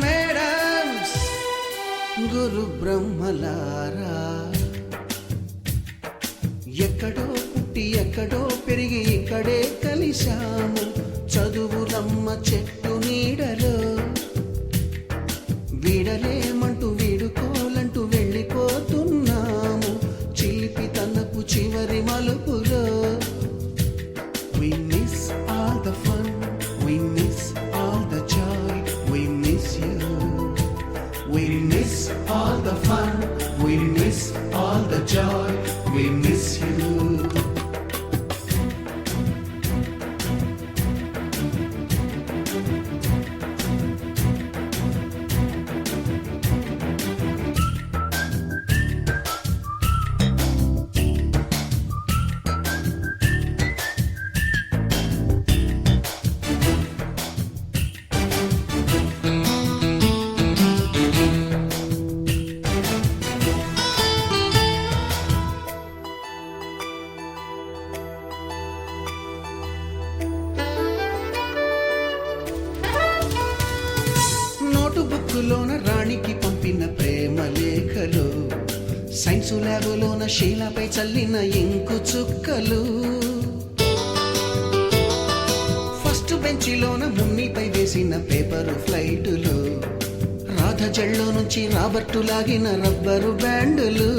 Madams గురు బ్రహ్మలారా, ఎక్కడో పుట్టి ఎక్కడో పెరిగి ఇక్కడే కలిశాము చదువులమ్మ చెట్టు నీడలో. వీడలేమంటూ వీడుకోలంటూ వెళ్ళిపోతున్నాము చిలిపి తనపు చివరి మలుపులో. We miss all the fun, we miss all the joy, we miss you. We miss all the fun, we miss all the joy, we miss you. బుక్కులోన రాణికి పంపిన ప్రేమ లేఖలు, సైన్సు ల్యాబులోన శీలపై చల్లిన ఇంకు చుక్కలు, ఫస్ట్ బెంచిలోన మున్నిపై వేసిన పేపరు ఫ్లైటులు, రాధ జల్లో నుంచి రాబర్టు లాగిన rubber బ్యాండులు,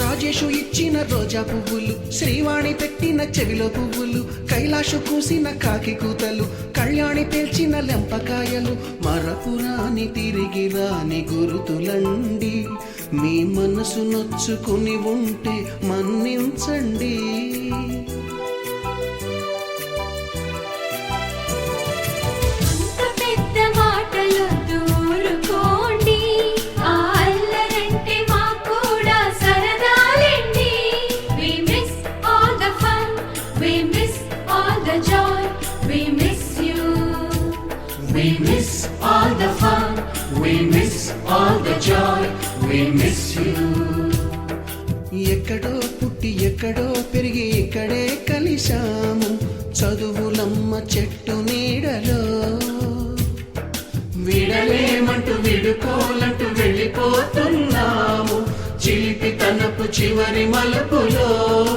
Rajesh ఇచ్చిన రోజా పువ్వులు, శ్రీవాణి పెట్టిన చెవిలో పువ్వులు, కైలాషు కూసిన కాకి కూతలు, కళ్యాణి పేల్చిన లెంపకాయలు, మరపురాని తిరిగి రాని గురుతులండి. మీ మనసు నొచ్చుకుని ఉంటే మన్నించండి. We miss all the fun, we miss all the joy, we miss you. ఎక్కడో పుట్టి ఎక్కడో పెరిగి ఇక్కడే కలిశాము చదువులమ్మ చెట్టు నీడలో. విడలేమంటూ విడుకోలంటూ వెళ్ళిపోతున్నాము చిలిపి తనపు చివరి మలుపులో.